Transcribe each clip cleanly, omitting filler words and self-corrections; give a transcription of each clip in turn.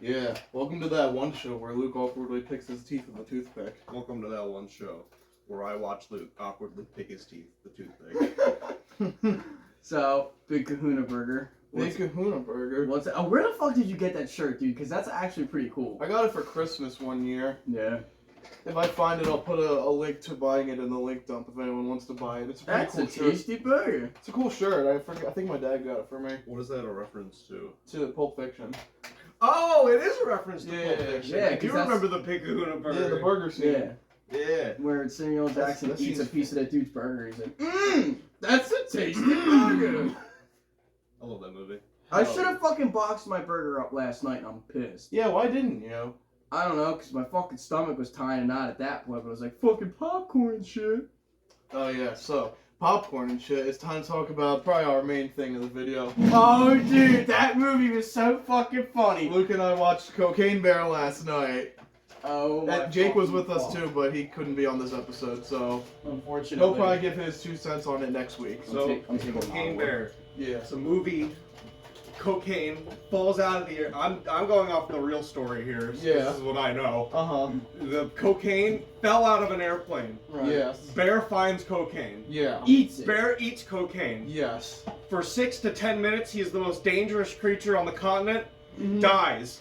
Yeah, welcome to that one show where Luke awkwardly picks his teeth with a toothpick. Welcome to that one show where I watch Luke awkwardly pick his teeth with a toothpick. So, Big Kahuna Burger. Big Kahuna Burger. What's it? Oh, where the fuck did you get that shirt, dude? Because that's actually pretty cool. I got it for Christmas one year. Yeah. If I find it, I'll put a link to buying it in the link dump if anyone wants to buy it. It's a pretty That's cool a shirt. tasty burger. It's a cool shirt. I think my dad got it for me. What is that a reference to? To Pulp Fiction. Oh, it is a reference to Yeah, Pulp Fiction. yeah, I do 'cause that's- remember the Big Kahuna Burger. Yeah, the burger scene. Yeah. Yeah. Where Samuel Jackson that eats a seems- piece of that dude's burger. He's like, that's a tasty burger. I love that movie. I should have fucking boxed my burger up last night and I'm pissed. Yeah, why didn't you? I don't know, because my fucking stomach was tying a knot at that point, but I was like, fucking popcorn and shit. Oh yeah, so popcorn and shit. It's time to talk about probably our main thing of the video. Oh, dude, that movie was so fucking funny. Luke and I watched Cocaine Bear last night. Oh, my And Jake was fucking with us God. too, but he couldn't be on this episode, so Unfortunately. he'll probably give his 2 cents on it next week. So, I'm taking Cocaine mine. Bear. Yeah. It's a movie. Cocaine falls out of the air. I'm going off the real story here. So Yeah. This is what I know. Uh-huh. The cocaine fell out of an airplane. Right. Yes. Bear finds cocaine. Yeah. Eats it. Bear eats cocaine. Yes. For 6 to 10 minutes, he is the most dangerous creature on the continent. Mhm. Dies.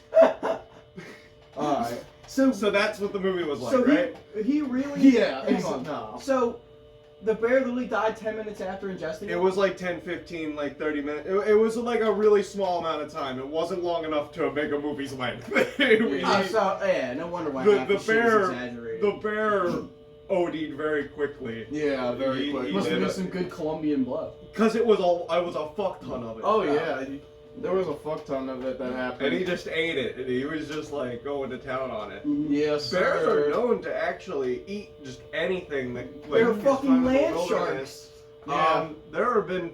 Alright. So that's what the movie was like, so right? he really... Yeah. Hang on. No. So, the bear literally died 10 minutes after ingesting it? It was like 10, 15, like 30 minutes. It was like a really small amount of time. It wasn't long enough to make a movie's length. Oh, so, yeah, no wonder why half the the shit bear, was exaggerated. the bear OD'd very quickly. Yeah, very He- quick. he Must have did been it. some good Colombian blood. Because it was a fuck ton of it. Oh yeah. There was a fuck ton of it that happened. And he just ate it, and he was just like going to town on it. Yes, Bears sir. are known to actually eat just anything that like They're is fucking found in the land wilderness. Yeah. There have been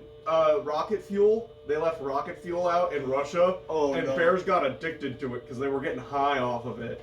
rocket fuel. They left rocket fuel out in Russia, Oh, and no. bears got addicted to it because they were getting high off of it.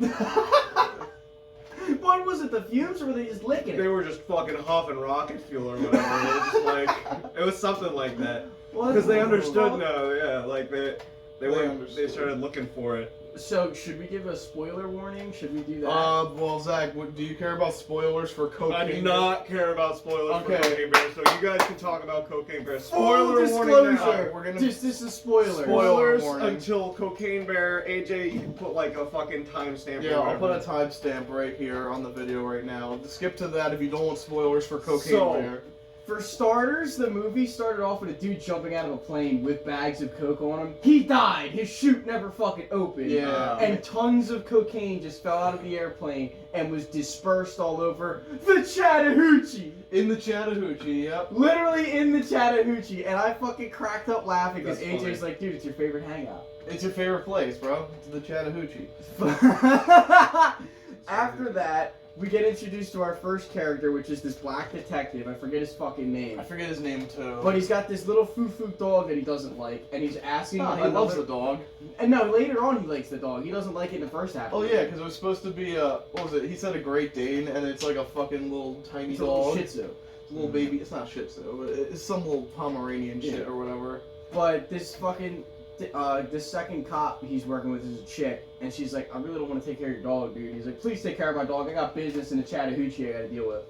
What was it, the fumes, or were they just licking They it? were just fucking huffing rocket fuel or whatever. They were just like, it was something like that. Because they understood now, yeah, like they understood. started looking for it. So, should we give a spoiler warning? Should we do that? Well, Zach, do you care about spoilers for Cocaine? I do not care about spoilers Okay. for Cocaine Bear, so you guys can talk about Cocaine Bear. Full Spoiler warning disclosure. now. We're gonna This is spoilers. Spoiler Spoilers warning. until Cocaine Bear. AJ, you can put like a fucking timestamp. Yeah, or I'll put a whatever. timestamp right here on the video right now. Skip to that if you don't want spoilers for Cocaine So- Bear. For starters, the movie started off with a dude jumping out of a plane with bags of coke on him. He died. His chute never fucking opened. Yeah. And tons of cocaine just fell out of the airplane and was dispersed all over the Chattahoochee. In the Chattahoochee, yep. Literally in the Chattahoochee. And I fucking cracked up laughing because That's AJ's funny. like, dude, it's your favorite hangout. It's your favorite place, bro. It's the Chattahoochee. After that, we get introduced to our first character, which is this black detective. I forget his fucking name. I forget his name too. But he's got this little foo-foo dog that he doesn't like, and he's asking he another... loves the dog. And no, later on he likes the dog. He doesn't like it in the first half. Oh yeah, because it was supposed to be a, what was it? He said a Great Dane, and it's like a fucking little tiny It's a little dog. Shih Tzu. It's a little baby. It's not Shih Tzu, but it's some little Pomeranian shit Yeah. or whatever. But this fucking, this second cop he's working with is a chick, and she's like, I really don't want to take care of your dog, dude. He's like, please take care of my dog. I got business in the Chattahoochee I gotta deal with.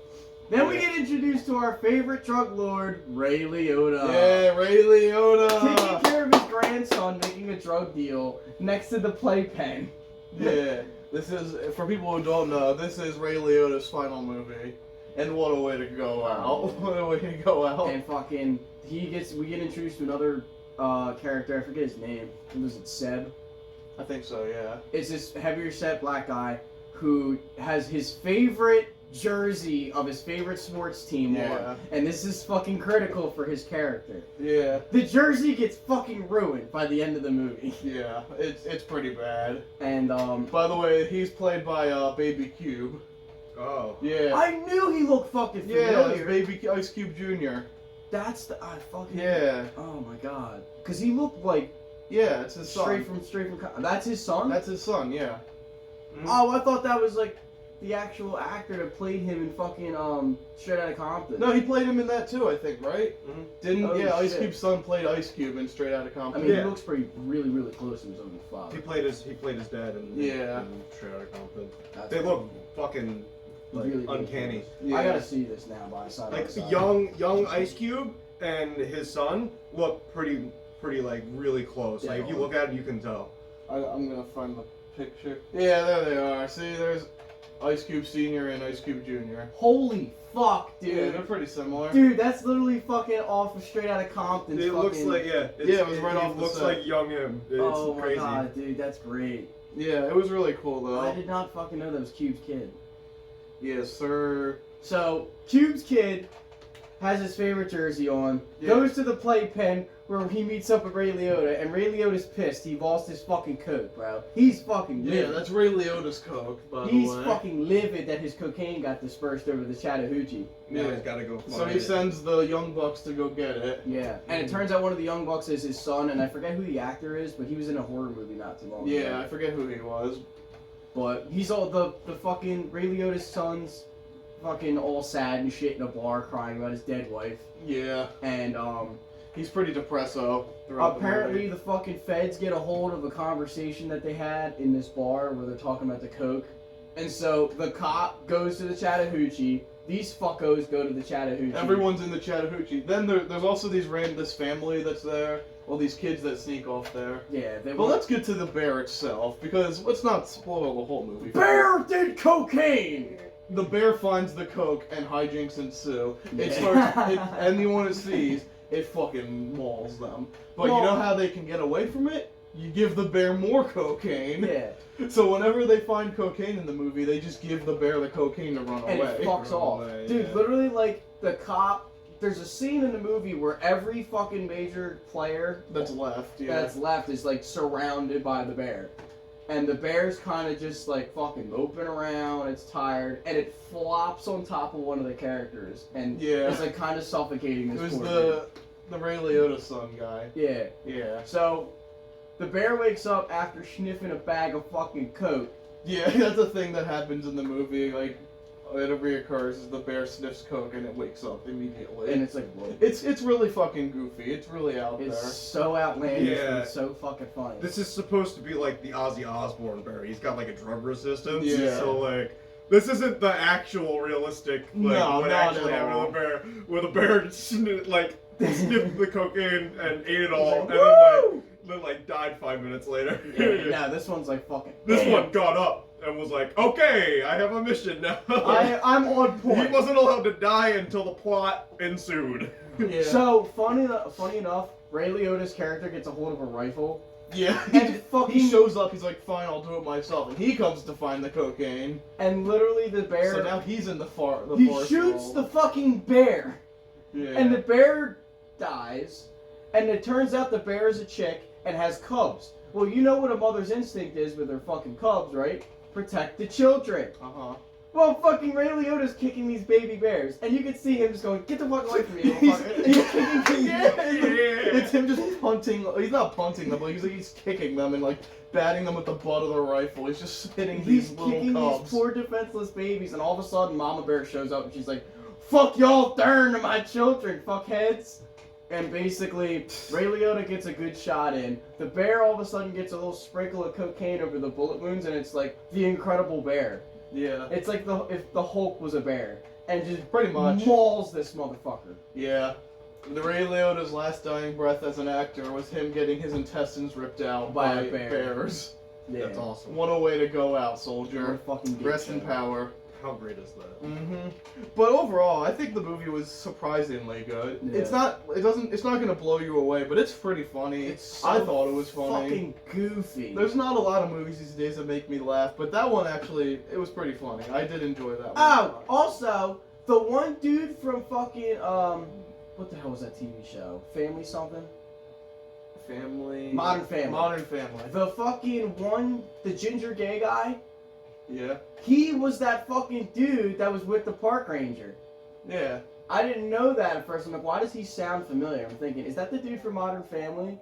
Then we get introduced to our favorite drug lord, Ray Liotta. Yeah, Ray Liotta. Taking care of his grandson, making a drug deal next to the playpen. Yeah, this is, for people who don't know, this is Ray Liotta's final movie. And what a way to go out. What a way to go out. And fucking, we get introduced to another character, I forget his name. Was it Seb? I think so, yeah. It's this heavier set black guy who has his favorite jersey of his favorite sports team Yeah. on. And this is fucking critical for his character. Yeah, The jersey gets fucking ruined by the end of the movie. yeah, it's pretty bad. And, By the way, he's played by Baby Cube. Oh. Yeah. I knew he looked fucking Yeah, familiar. it's Baby Ice Cube Jr. That's the, I fucking... Yeah. Oh my god. Cause he looked like Yeah, it's his son. straight from, that's his son? That's his son, yeah. Oh, I thought that was like the actual actor that played him in fucking Straight Outta Compton. No, he played him in that too, I think, right? Mm-hmm. Didn't? Oh, yeah, Ice shit. Cube's son played Ice Cube in Straight Outta I Compton. mean, Yeah. he looks really close to his own father. He played his dad in Straight Outta Compton. That's They look fucking like really uncanny. close. Yeah. I gotta see this now by side by Like side. young Ice Cube and his son look pretty like really close. Like if you look at it, you can tell. I'm gonna find the picture. Yeah, there they are. See, there's Ice Cube Senior and Ice Cube Junior. Holy fuck, dude. Yeah, they're pretty similar. Dude, that's literally fucking off of Straight Outta Compton. It looks like it was right off the looks set. like young him. It's Oh crazy. my god, dude, that's great. Yeah, it was really cool I though. did not fucking know that was Cube's kid. Yes, sir. So, Cube's kid has his favorite jersey on, Yeah. goes to the playpen where he meets up with Ray Liotta, and Ray Liotta's pissed. He lost his fucking coke, bro. He's fucking Yeah, livid. that's Ray Liotta's coke, by He's the way. fucking livid that his cocaine got dispersed over the Chattahoochee. Now Yeah. he's gotta go. So find he it. sends the Young Bucks to go get it. Yeah, and it turns out one of the Young Bucks is his son, and I forget who the actor is, but he was in a horror movie not too long Yeah, I ago. forget who he was. But he's all the fucking Ray Liotta's son's fucking all sad and shit in a bar crying about his dead wife. Yeah, And he's pretty depresso. throughout apparently the the fucking feds get a hold of a conversation that they had in this bar where they're talking about the coke. And so the cop goes to the Chattahoochee. These fuckos go to the Chattahoochee. movie. Everyone's in the Chattahoochee. Then there's also this family that's there. All these kids that sneak off there. Yeah, they Well, were. let's get to the bear itself, because let's not spoil the whole movie. Bear did cocaine! The bear finds the coke and hijinks ensue. It Yeah. starts, anyone it sees, it fucking mauls them. But Well- you know how they can get away from it? You give the bear more cocaine. Yeah, So whenever they find cocaine in the movie, they just give the bear the cocaine to run and away. it fucks Run off. away, Dude, yeah. literally, like, the cop. There's a scene in the movie where every fucking major player That's left, yeah. that's left is, like, surrounded by the bear. And the bear's kind of just, like, fucking moping around, it's tired, and it flops on top of one of the characters. And Yeah. it's, like, kind of suffocating It this was poor the Ray Liotta son guy. dude. Yeah. Yeah. So, the bear wakes up after sniffing a bag of fucking coke. Yeah, that's a thing that happens in the movie. Like, it reoccurs is the bear sniffs coke and it wakes up immediately. And it's like, whoa. It's really fucking goofy. It's really out It's there. so outlandish and Yeah. it's so fucking funny. This is supposed to be like the Ozzy Osbourne bear. He's got like a drug resistance. Yeah. So like, this isn't the actual realistic like No, what not actually at happened all. to the bear, where the bear sniffed the cocaine and ate it all, Like, and then died 5 minutes later. Yeah, this one's like fucking. This damn. one got up and was like, okay, I have a mission now. I'm on He point. wasn't allowed to die until the plot ensued. Yeah. So funny enough, Ray Liotta's character gets a hold of a rifle Yeah. and fucking He shows up. He's like, fine, I'll do it myself, and he comes to find the cocaine. and literally the bear. So now he's in the he forest shoots world. the fucking bear, Yeah. and the bear dies, and it turns out the bear is a chick and has cubs. Well, you know what a mother's instinct is with her fucking cubs, right? Protect the children. Uh-huh. Well, fucking Ray Liotta's kicking these baby bears, and you can see him just going, "Get the fuck away from me!" little He's, fucker." he's kicking them. Yeah. It's him just punting. He's not punting them, but he's kicking them and like batting them with the butt of the rifle. He's just spitting He's these little kicking cubs. these poor defenseless babies, and all of a sudden, Mama Bear shows up, and she's like, "Fuck y'all, darn to my children, fuckheads!" And basically, Ray Liotta gets a good shot in. The bear all of a sudden gets a little sprinkle of cocaine over the bullet wounds, and it's like the Incredible Bear. Yeah. It's like if the Hulk was a bear, and just Pretty much. mauls this motherfucker. Yeah. The Ray Liotta's last dying breath as an actor was him getting his intestines ripped out By by a bear. bears. Yeah. That's awesome. What a way to go out, You're a soldier. fucking good Rest in show. power. How great is that? Mm-hmm. But overall, I think the movie was surprisingly good. Yeah. It's not gonna blow you away, but it's pretty funny. It's so I thought it was funny. Fucking goofy. There's not a lot of movies these days that make me laugh, but that one actually, it was pretty funny. I did enjoy that one. Oh, also, the one dude from fucking, what the hell was that TV show? Family something? Family. Modern Family. Modern Family. The fucking one, the ginger gay guy, Yeah. he was that fucking dude that was with the park ranger. Yeah. I didn't know that at first. I'm like, why does he sound familiar? I'm thinking, is that the dude from Modern Family?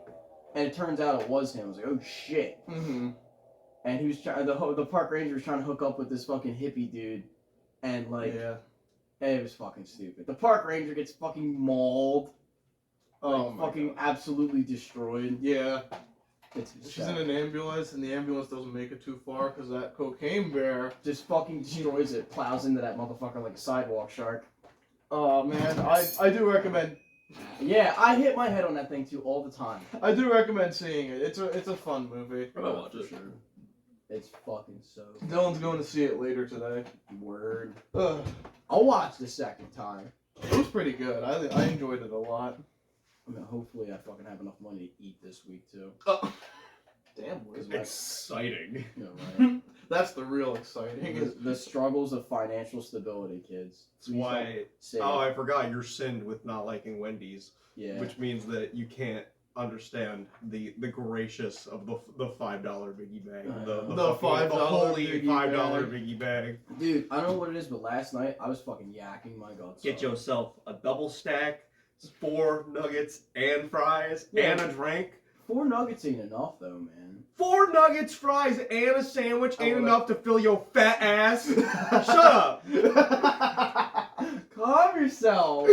And it turns out it was him. I was like, oh shit. Mm-hmm. and he was trying. The park ranger was trying to hook up with this fucking hippie dude, and like, it was fucking stupid. The park ranger gets fucking mauled. Oh, fucking absolutely destroyed. Yeah. She's in an ambulance, and the ambulance doesn't make it too far because that cocaine bear just fucking destroys it, plows into that motherfucker like a sidewalk shark. Oh man, I do recommend. Yeah, I hit my head on that thing too all the time. I do recommend seeing it. It's a fun movie. I'll watch it. Sure. It's fucking so. Dylan's going to see it later today. Word. Ugh. I'll watch the second time. It was pretty good. I enjoyed it a lot. I mean, hopefully I fucking have enough money to eat this week too. Oh. Damn, Because Exciting. you know, right? That's the real exciting. the struggles of financial stability, kids. That's why. Save. Oh, I forgot you're sinned with not liking Wendy's, Yeah. which means that you can't understand the gracious of the $5 biggie bag. The $5 holy biggie $5 bag. biggie bag. Dude, I don't know what it is, but last night I was fucking yakking my guts Get off. yourself a double stack, 4 nuggets and fries, Yeah. and a drink. 4 nuggets ain't enough though, man. 4 nuggets, fries, and a sandwich ain't Oh, enough to fill your fat ass. Shut up. Calm yourself.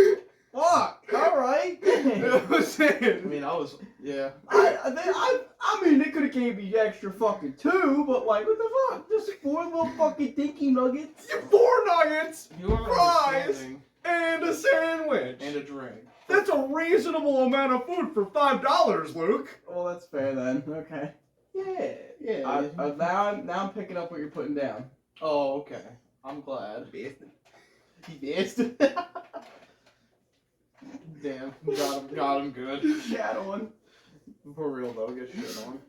Fuck. All right. I mean, yeah. I mean, they could have gave me extra fucking 2, but like, what the fuck? Just 4 little fucking dinky nuggets. 4 nuggets You are Fries. understanding. and a sandwich. And a drink. That's a reasonable amount of food for $5, Luke. Well, that's fair then. Okay. Yeah. Now I'm picking up what you're putting down. Oh, okay. I'm glad. He missed. Damn, got him good. Shadowing. For real though, get shit on.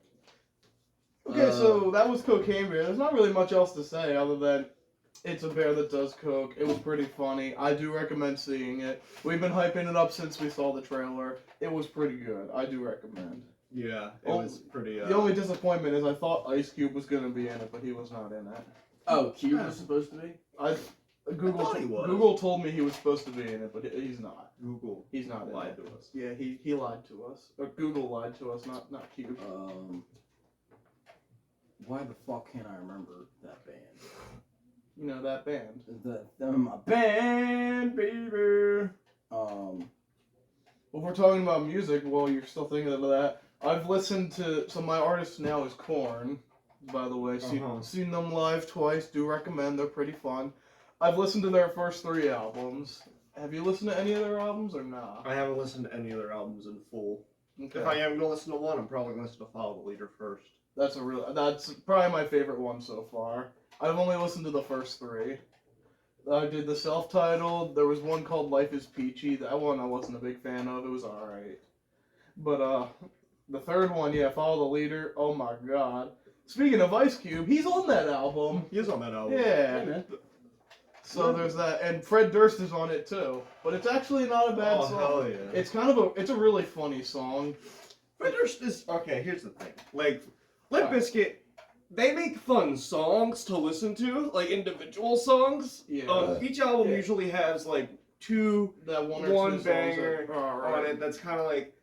Okay, so that was Cocaine Bear. There's not really much else to say other than it's a bear that does coke. It was pretty funny. I do recommend seeing it. We've been hyping it up since we saw the trailer. It was pretty good. I do recommend. Yeah, it was pretty. The only disappointment is I thought Ice Cube was gonna be in it, but he was not in it. Oh, Cube was supposed to be? thought he was. Google told me he was supposed to be in it, but he's not. Google He's not in lied it. to us. Yeah, he lied to us. Or Google lied to us, not Cube. Why the fuck can't I remember that band? You know that band. My band, baby. Well, if we're talking about music, well, you're still thinking of that. I've listened to, so my artist now is Korn, by the way. Seen them live twice, do recommend, they're pretty fun. I've listened to their first 3 albums. Have you listened to any of their albums or not? I haven't listened to any of their albums in full. Okay. If I am going to listen to one, I'm probably going to listen to Follow the Leader first. That's probably my favorite one so far. I've only listened to the first 3. I did the self-titled, there was one called Life is Peachy, that one I wasn't a big fan of, it was alright. But, the third one, yeah, Follow the Leader, oh my god. Speaking of Ice Cube, he's on that album. He is on that album. Yeah. So there's that, and Fred Durst is on it too. But it's actually not a bad song. Hell yeah. It's it's a really funny song. Fred Durst is, okay, here's the thing. Like, Limp Bizkit, they make fun songs to listen to, like individual songs. Yeah. Each album usually has like That one or one two banger songs on it that's kind of like,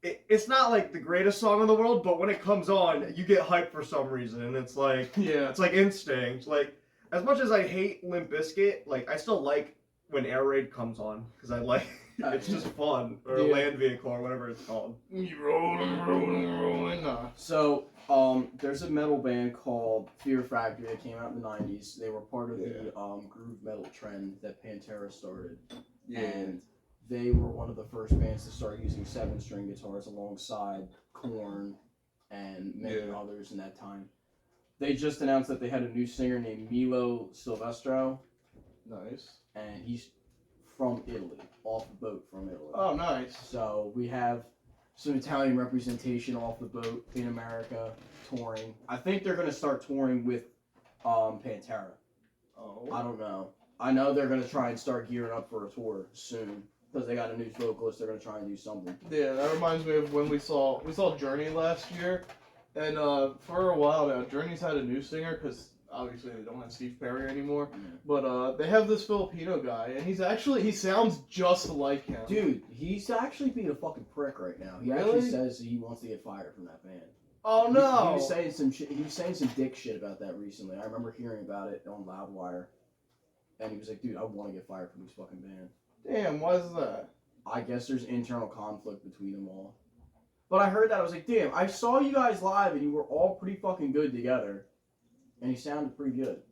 it's not like the greatest song in the world, but when it comes on, you get hyped for some reason, and it's like, Yeah. it's like instinct. Like, as much as I hate Limp Bizkit, like, I still like when Air Raid comes on, because I like, it's just fun, or Yeah. Land Vehicle, or whatever it's called. You rolling. Nah. So, there's a metal band called Fear Factory that came out in the 90s. They were part of the groove metal trend that Pantera started. And they were one of the first bands to start using 7-string guitars alongside Korn and many others in that time. They just announced that they had a new singer named Milo Silvestro, Nice. and he's from Italy, off the boat from Italy. Oh, nice. So we have some Italian representation off the boat in America touring. I think they're going to start touring with Pantera. Oh. I don't know. I know they're going to try and start gearing up for a tour soon because they got a new vocalist. They're going to try and do something. Yeah, that reminds me of when we saw Journey last year, and for a while now, Journey's had a new singer because obviously they don't have Steve Perry anymore. But they have this Filipino guy, and he sounds just like him. Dude, he's actually being a fucking prick right now. He Really? actually says he wants to get fired from that band. Oh He no! was saying some shit. He was saying some dick shit about that recently. I remember hearing about it on Loudwire, and he was like, "Dude, I want to get fired from this fucking band." Damn, why is that? I guess there's internal conflict between them all. But I heard that I was like, "Damn, I saw you guys live, and you were all pretty fucking good together, and you sounded pretty good."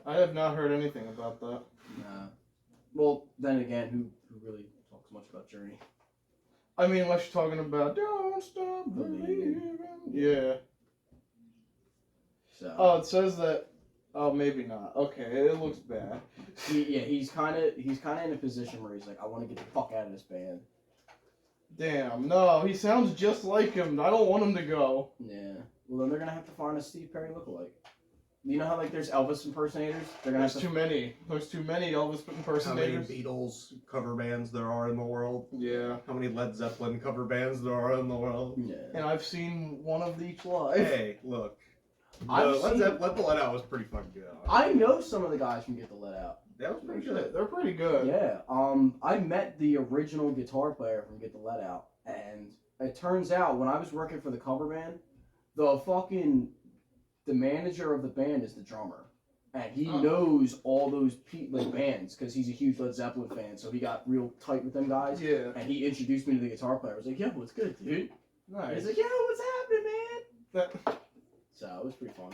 I have not heard anything about that. Nah. Well, then again, who really talks much about Journey? I mean, unless you're talking about "Don't Stop Believing." Yeah. So. Oh, it says that. Oh, maybe not. Okay, it looks bad. He's kind of in a position where he's like, I want to get the fuck out of this band. Damn, no, he sounds just like him. I don't want him to go. Yeah. Well, then they're gonna have to find a Steve Perry lookalike. You know how like there's Elvis impersonators? They're gonna There's have to. too many. There's too many Elvis How many impersonators. Beatles cover bands there are in the world? Yeah. How many Led Zeppelin cover bands there are in the world? Yeah. And I've seen one of each live. Hey, look. I've Led seen- Zeppelin, Let the Let Out was pretty fucking good. I know some of the guys from Get the Let Out. That was pretty good. They're pretty good. Yeah. I met the original guitar player from Get the Let Out, and it turns out when I was working for the cover band, the manager of the band is the drummer. And he knows all those bands because he's a huge Led Zeppelin fan, so he got real tight with them guys. Yeah. And he introduced me to the guitar player. I was like, "Yo, what's good, dude?" Nice. He's like, "Yo, what's happening, man?" That, So it was pretty fun.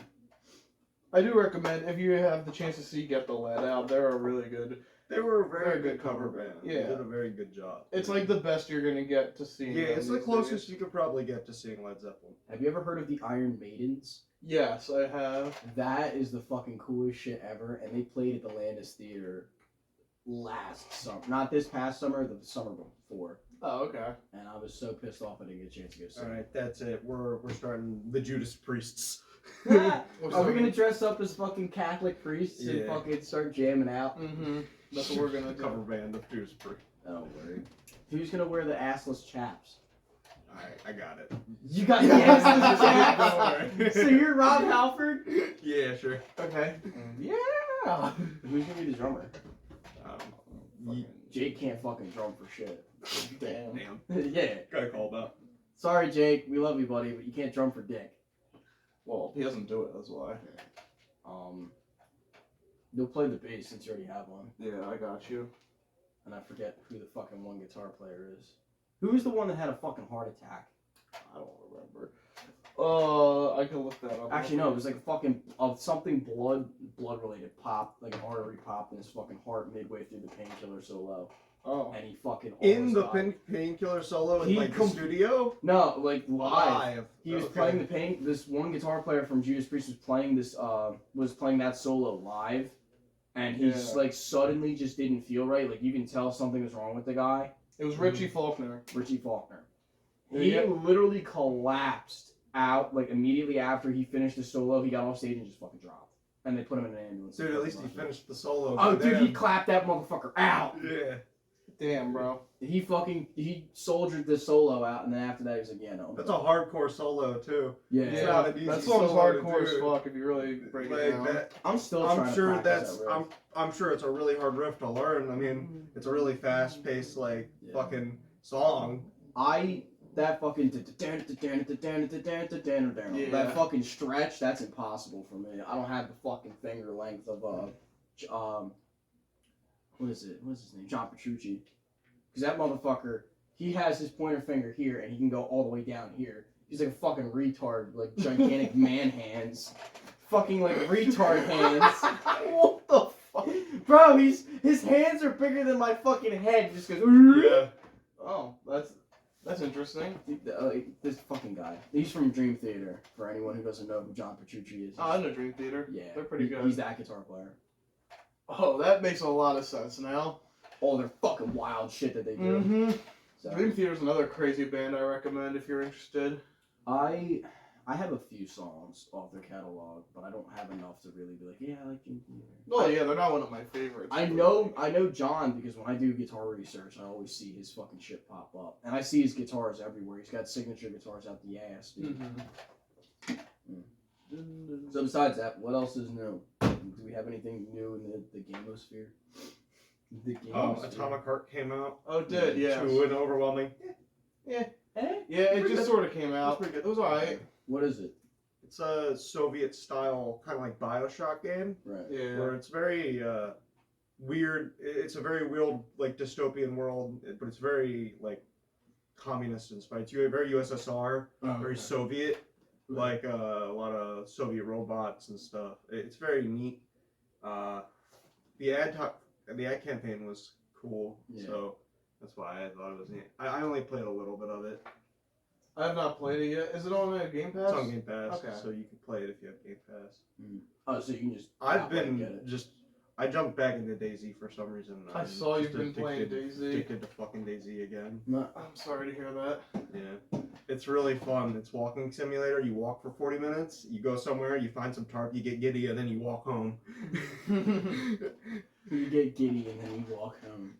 I do recommend if you have the chance to see Get the Lead Out. They're a really good. They were a very Very good good cover cover. band. Yeah. They did a very good job. It's like the best you're gonna get to see. Yeah, them it's the these closest days. you could probably get to seeing Led Zeppelin. Have you ever heard of the Iron Maidens? Yes, I have. That is the fucking coolest shit ever, and they played at the Landis Theater last summer. Not this past summer, the summer before. Oh, okay. And I was so pissed off I didn't get a chance to go see All it. right, that's it. We're starting the Judas Priests. Are we gonna dress up as fucking Catholic priests and Yeah. fucking start jamming out? Mm-hmm. That's what we're gonna do. Cover band of Judas Priest. Don't worry. Who's gonna wear the assless chaps? All right, I got it. You got the assless chaps? Don't worry. So you're Rob Halford? Yeah, sure. Okay. Yeah. Who's gonna be the drummer? Ye- Jake can't fucking drum for shit. Damn. Damn. Yeah. Got called up. Sorry, Jake. We love you, buddy, but you can't drum for dick. Well, he doesn't do it. That's why. You'll play the bass since you already have one. Yeah, I got you. And I forget who the fucking one guitar player is. Who's the one that had a fucking heart attack? I don't remember. I can look that up. Actually, no, it was like fucking something blood related pop, like an artery pop in his fucking heart midway through the Painkiller solo, Oh. and he fucking In almost the died. Painkiller solo in He like the com- studio? No, like live. He was Okay. playing the pain. This one guitar player from Judas Priest was playing that solo live, and he just Yeah. like suddenly just didn't feel right. Like you can tell something was wrong with the guy, It was Richie Faulkner. Richie Faulkner. Yeah, He yeah. literally collapsed out like immediately after he finished the solo. He got off stage and just fucking dropped, and they put him in an ambulance. Dude, at least he finished the solo. Oh, for dude, he them. clapped that motherfucker out. Yeah. Damn, bro. He soldiered the solo out, and then after that he was like, yeah, no. That's a hardcore solo, too. yeah. It's Yeah, not an easy that song's solo to hardcore as do. fuck if you really break it Like down. that. I'm still I'm trying sure to that's. practice that riff. I'm sure it's a really hard riff to learn. I mean, it's a really fast-paced, like Yeah. fucking song. That fucking that fucking stretch, that's impossible for me. I don't have the fucking finger length of what is it? What's his name? John Petrucci. Because that motherfucker, he has his pointer finger here and he can go all the way down here. He's like a fucking retard, like gigantic man hands. Fucking like retard hands. What the fuck? Bro, his hands are bigger than my fucking head. Just goes. Yeah. Oh, that's interesting. This fucking guy. He's from Dream Theater. For anyone who doesn't know who John Petrucci is. Oh, I know Dream Theater. Yeah, They're pretty good. He's that guitar player. Oh, that makes a lot of sense now. All their fucking wild shit that they do. Mm-hmm. So, Dream Theater's another crazy band I recommend if you're interested. I have a few songs off their catalog, but I don't have enough to really be like, yeah, I like Dream Theater. Well, yeah, they're not one of my favorites. I know John because when I do guitar research, I always see his fucking shit pop up, and I see his guitars everywhere. He's got signature guitars out the ass, dude. Mm-hmm. So besides that, what else is new? Do we have anything new in the gamosphere? The Oh, gamosphere. Atomic Heart came out. Oh, it did, yeah. To an overwhelming. Yeah, it Pretty just good. sort of came out. pretty good. It was alright. What is it? It's a Soviet-style kind of like Bioshock game Right. Yeah. where it's very weird. It's a very weird like dystopian world, but it's very like communist inspired. It's very USSR, very Soviet, like a lot of Soviet robots and stuff. It's very neat. The ad campaign was cool, so that's why I thought it was neat. I only played a little bit of it. I have not played it yet. Is it on Game Pass? It's on Game Pass, Okay. so you can play it if you have Game Pass. Oh, so you can just. I've outright been get it. just. I jumped back into DayZ for some reason. I I'm saw you've just been playing DayZ. Addicted to fucking DayZ again. No. I'm sorry to hear that. Yeah, it's really fun. It's walking simulator. You walk for 40 minutes. You go somewhere. You find some tarp. You get giddy, and then you walk home. You get giddy and then you walk home.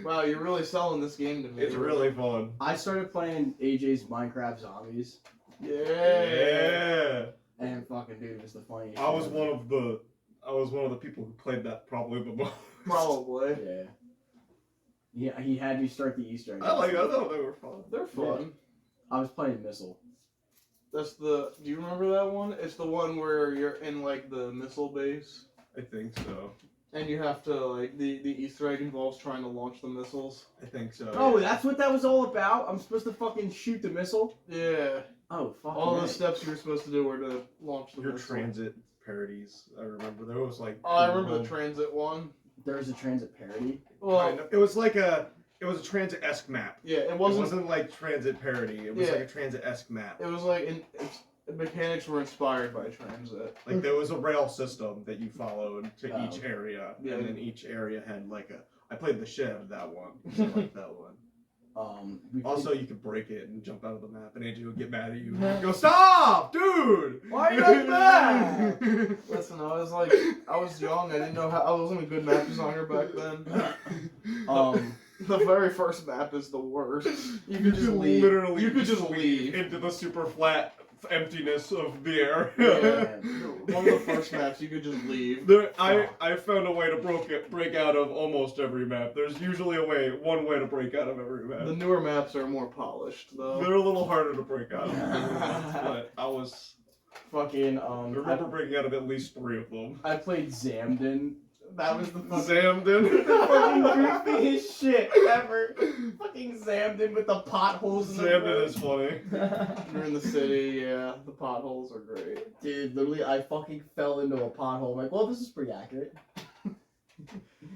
Wow, you're really selling this game to me. It's really fun. I started playing AJ's Minecraft Zombies, Yeah. and fucking dude, it was the funniest. I was shit one of the people who played that probably the most. Probably. ever. Yeah. He had me start the Easter egg. I thought they were fun. They're fun. I was playing Missile. That's the. Do you remember that one? It's the one where you're in like the missile base, I think so. and you have to like the Easter egg involves trying to launch the missiles. I think so. Oh, that's what that was all about? I'm supposed to fucking shoot the missile? Yeah. Oh, fuck. All the steps you were supposed to do were to launch the Your missile. transit parodies. I remember there was like. Oh, I remember the transit one. There's a transit parody. Well, Kind of. It was a transit-esque map. yeah, it It wasn't. wasn't like transit parody. It was Yeah. like a transit-esque map. It was like the mechanics were inspired by transit. Like there was a rail system that you followed to Oh. each area, Yeah. and then each area had like a. I played the shit out of that one. I like that one. We Also, you could break it and jump out of the map, and Andrew would get mad at you. And go, stop, dude! Why are you like that? Listen, I was young. I didn't know how. I wasn't a good map designer back then. The very first map is the worst. You could just leave. Literally, You could just leave. into the super flat emptiness of the air. Yeah. One of the first maps, you could just leave. I found a way to break out of almost every map. There's usually one way to break out of every map. The newer maps are more polished, though. They're a little harder to break out of, but I Fucking, remember breaking out of at least 3 of them. I played Zamden. That was the fucking, Zamden. fucking goofiest shit ever. Fucking Zamden with the potholes in the Zamden road. is funny. You're in the city, yeah. The potholes are great. Dude, literally, I fucking fell into a pothole. I'm like, well, this is pretty accurate.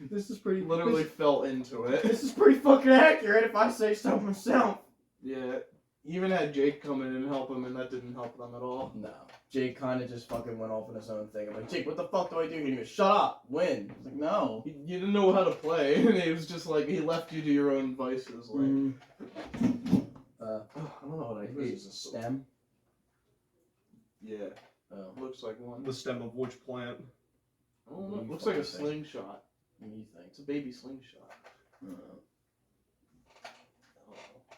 This is pretty... Literally fell into it. This is pretty fucking accurate if I say so myself. Yeah. He even had Jake come in and help him, and that didn't help them at all. No. Jake kind of just fucking went off on his own thing. I'm like, Jake, what the fuck do I do? And he goes, shut up, win. I was like, no. You didn't know how to play, and he was just like, he left you to your own vices. Like, I don't know what I What hate. is this, a stem? Yeah, Oh, looks like one. The stem of which plant? I don't know. You Looks like a fucking think. slingshot. what do you think? It's a baby slingshot.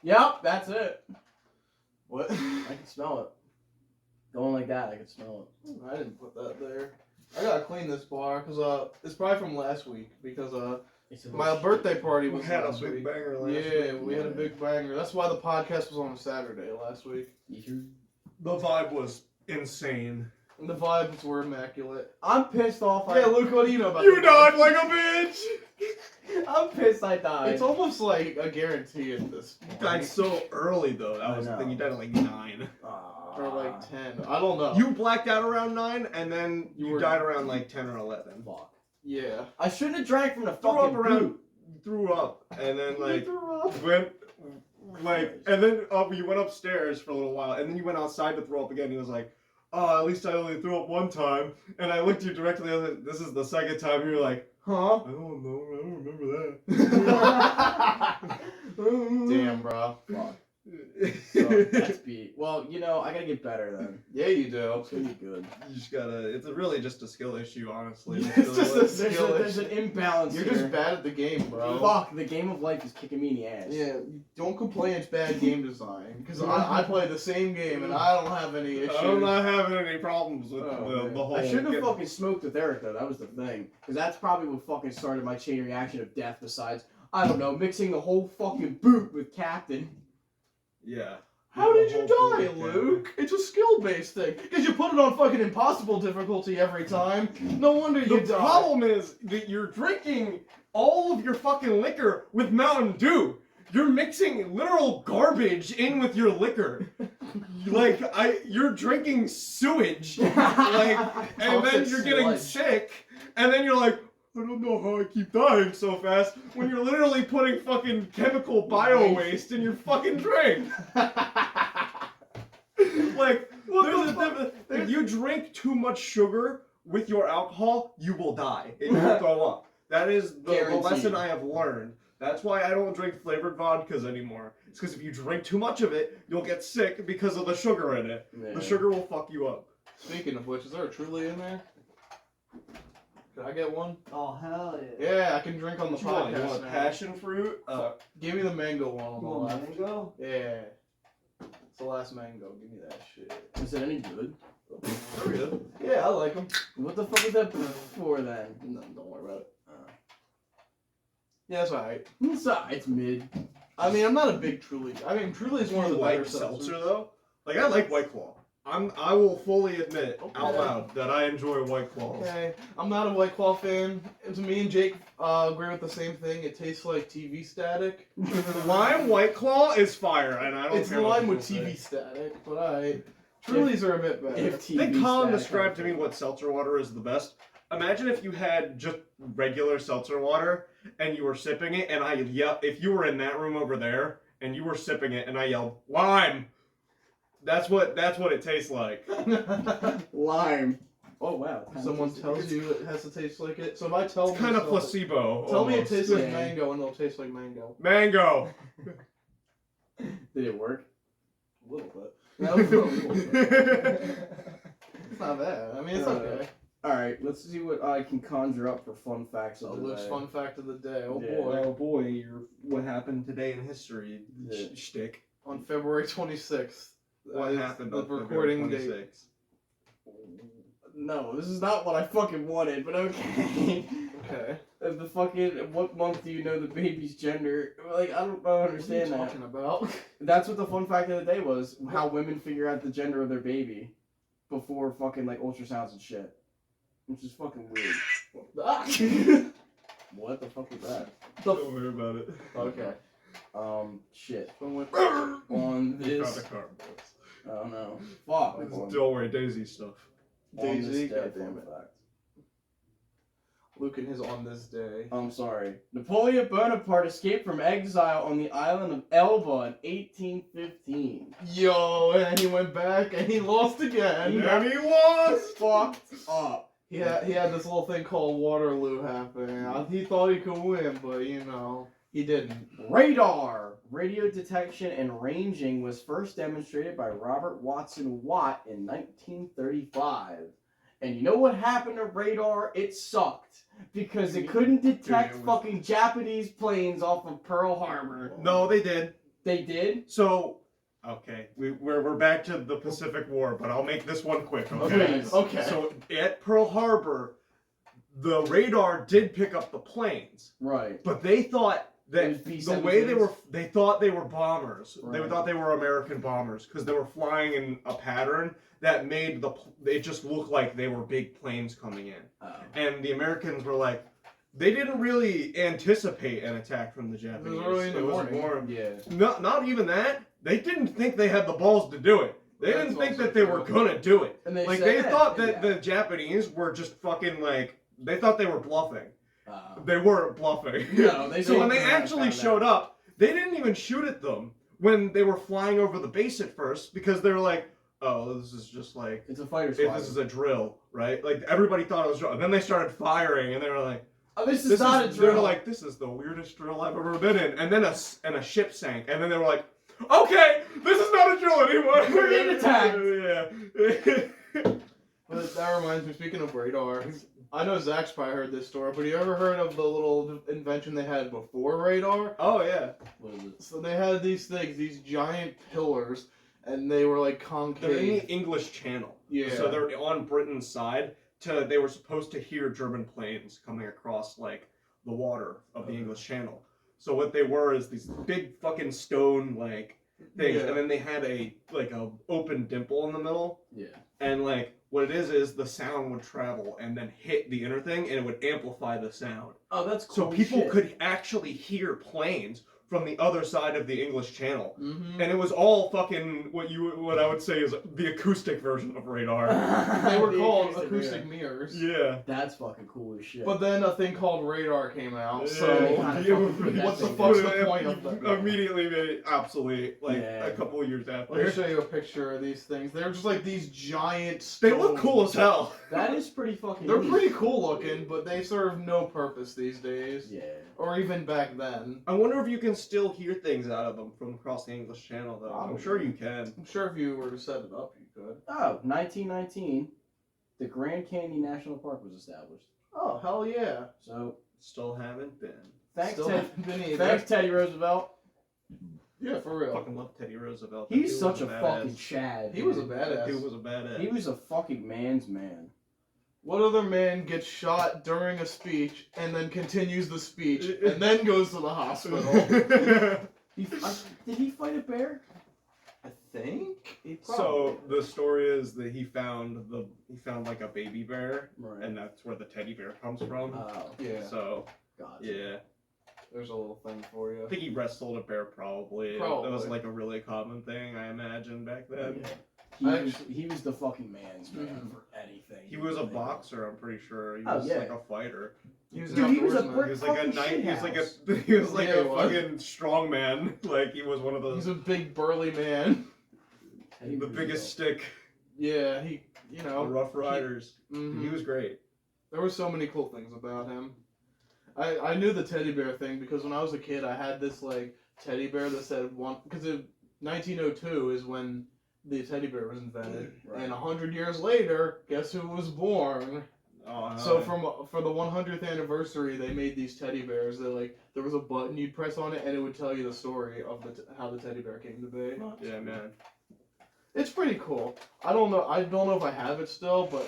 Yep, that's it. What? I can smell it. Going like that, I can smell it. I didn't put that there. I gotta clean this bar because it's probably from last week because It's a my little birthday party We was had a last big week. banger last Yeah, week. we had a big banger. That's why the podcast was on a Saturday last week. The vibe was insane. And the vibes were immaculate. I'm pissed off. Yeah, Luke, what do you know about You the died vibes? like a bitch! I'm pissed I died. It's almost like a guarantee at this You point. died so early though. That I was the know. thing. You died at like 9. Or like 10. I don't know. You blacked out around 9, and then You you were- died around like 10 or 11. Fuck. Yeah. I shouldn't have drank from the Threw fucking up around, boot. threw up, and then like threw up. went like, and then you went upstairs for a little while, and then you went outside to throw up again. He was like, "Oh, at least I only threw up one time." And I looked at you directly. I was like, "This is the second time." You were like, Huh? "I don't know. I don't remember that." Damn, bro. Fuck. So, that's beat. Well, you know, I gotta get better then. Yeah, you do. It's gonna be good. You just gotta. It's really just a skill issue, honestly. It's just really a is. There's an imbalance You're here. just bad at the game, bro. Fuck, the game of life is kicking me in the ass. Yeah, don't complain it's bad game design. Because I play the same game and I don't have any issues. I'm not having any problems with Oh, the man. whole. I shouldn't have fucking smoked with Eric though, that was the thing. Because that's probably what fucking started my chain reaction of death besides, I don't know, mixing the whole fucking boot with Captain. Yeah. How The did you whole die, boot camp. Luke? It's a skill-based thing. Because you put it on fucking impossible difficulty every time. No wonder you The die. problem is that you're drinking all of your fucking liquor with Mountain Dew. You're mixing literal garbage in with your liquor. You're drinking sewage. And then Toxic you're getting sludge. sick, and then you're like, I don't know how I keep dying so fast, when you're literally putting fucking chemical bio waste in your fucking drink. Like, there's a difference. If you drink too much sugar with your alcohol, you will die. And you will throw up. That is the Guaranteed. lesson I have learned. That's why I don't drink flavored vodkas anymore. It's because if you drink too much of it, you'll get sick because of the sugar in it. Yeah. The sugar will fuck you up. Speaking of which, is there a Truly in there? Can I get one? Oh, hell yeah. Yeah, I can drink on the What you want? podcast You want now. passion fruit? Give me the mango one on the left. mango? Yeah. It's the last mango. Give me that shit. Is it any good? There we go. Yeah, I like them. What the fuck was that for then? No, don't worry about it. Yeah, it's alright. It's mid. I mean, I'm not a big Truly. I mean, Truly is one of the better White seltzer seltzers. though. Like I like White Claw. I will fully admit Okay. out loud that I enjoy White Claws. Okay, I'm not a White Claw fan. To me and Jake agree with the same thing. It tastes like TV static. Lime White Claw is fire, and I don't It's care what lime with people TV say. static, but Truly's are a bit better. If I think TV Colin static described to me comes what seltzer water is the best. Imagine if you had just regular seltzer water and you were sipping it, and I yelled. If you were in that room over there and you were sipping it, and I yelled lime. That's what it tastes like. Lime. Oh wow. Someone tells you it has to taste like it. So if I tell It's kind of myself- placebo. Tell me it almost. tastes like Yeah. mango, and it'll taste like mango. Mango. Did it work? A little bit. No. It's not bad. I mean, it's okay. Alright, let's see what I can conjure up for fun facts So of the Luke's day. fun fact of the day. Oh Yeah. boy. Oh boy, what happened today in history? Yeah. Shtick. On February 26th. What is happened The on February recording date. 26th? No, this is not what I fucking wanted, but okay. Okay. The fucking, what month do you know the baby's gender? Like, I don't understand What are you that. talking about? That's what the fun fact of the day was, how women figure out the gender of their baby before fucking, like, ultrasounds and shit. Which is fucking weird. Ah! What the fuck was that? Don't worry about it. Okay. Shit. Someone went, On You this, found a car, boys. oh no. Fuck. Don't worry, Daisy stuff. On this Daisy, day, goddamn fun it. fact. Luke and his on this day. I'm sorry. Napoleon Bonaparte escaped from exile on the island of Elba in 1815. Yo, and he went back and he lost again. And he was! Fucked up. He had this little thing called Waterloo happening. He thought he could win, but you know, he didn't. Radar! Radio detection and ranging was first demonstrated by Robert Watson Watt in 1935. And you know what happened to radar? It sucked. Because it couldn't detect Dude, it was- fucking Japanese planes off of Pearl Harbor. No, they did. They did? So, okay, we're back to the Pacific War, but I'll make this one quick, okay? Okay. Okay. So, at Pearl Harbor, the radar did pick up the planes, Right. but they thought It was that B-17s? the way they thought they were bombers. They Right. thought they were American bombers because they were flying in a pattern that made it just look like they were big planes coming in. And the Americans were like, they didn't really anticipate an attack from the Japanese. early in the morning. more, Yeah. not even that. They didn't think they had the balls to do it. They That's didn't think also that they were true. gonna do it. And they Like said they thought that yeah. the Japanese were just fucking like they thought they were bluffing. They weren't bluffing. No, they So when they didn't. actually showed up, they didn't even shoot at them when they were flying over the base at first because they were like, "Oh, this is just like It's a fighter if squadron. this is a drill, right?" Like everybody thought it was drill. And then they started firing, and they were like, Oh, this is not a They drill. were like, "This is the weirdest drill I've ever been in." And then a ship sank, and then they were like, "Okay, this is not a drill anymore. We're getting attacked." Yeah. But that reminds me, speaking of radar, I know Zach's probably heard this story, but you ever heard of the little invention they had before radar? Oh yeah. What is it? So they had these things, these giant pillars, and they were like They're in concave. the English Channel. Yeah. So they're on Britain's side. They were supposed to hear German planes coming across like the water of the English Channel. So what they were is these big fucking stone like things, Yeah. and then they had a open dimple in the middle, Yeah. and like what it is the sound would travel and then hit the inner thing, and it would amplify the sound. Oh, that's So cool. people shit. could actually hear planes from the other side of the English Channel. Mm-hmm. And it was all fucking what I would say is the acoustic version of radar. They were The called acoustic mirror. mirrors. Yeah. That's fucking cool as shit. But then a thing called radar came out, so they kinda fucking put that what's the thing fuck's down. the point of that? Immediately made it obsolete, Yeah. a couple of years Let me after. show you a picture of these things. They're just like these giant They stones. look cool as hell. That is pretty fucking. They're neat. pretty cool looking, but they serve no purpose these days. Yeah. Or even back then. I wonder if you can still hear things out of them from across the English Channel, though. I'm Probably. sure you can. I'm sure if you were to set it up, you could. Oh, 1919, the Grand Canyon National Park was established. Oh, hell yeah. So, Still haven't been. thanks, Still Ted- haven't been either. thanks Teddy Roosevelt. Yeah, for real. Fucking love Teddy Roosevelt. That He's dude such a was fucking badass. Chad. He was a dude. badass. Dude was a badass. He was a fucking man's man. What other man gets shot during a speech and then continues the speech and then goes to the hospital? Did he fight a bear? I think. So the story is that he found like a baby bear, Right. and that's where the teddy bear comes from. Oh, Yeah, So gotcha. yeah, there's a little thing for you. I think he wrestled a bear probably. Probably. That was like a really common thing, I imagine, back then. Yeah. He was the fucking man's man Mhm. for anything. He was a boxer, I'm pretty sure. He Oh, was yeah. like a fighter. He was Dude, he was a outdoorsman. brick- He was like a fucking knight. He was like a shithouse. he was like Yeah, a he was. fucking strong man. Like he was one of He's the a big burly man. Teddy the Roosevelt. biggest stick, Yeah, he, you the know. Rough Riders. Mhm. He was great. There were so many cool things about him. I knew the teddy bear thing because when I was a kid, I had this like teddy bear that said one because 1902 is when the teddy bear was invented, Right. and 100 years later, guess who was born? Oh, So for the 100th anniversary, they made these teddy bears that like there was a button you'd press on it and it would tell you the story of how the teddy bear came to be. yeah, man. It's pretty cool. I don't know if I have it still, but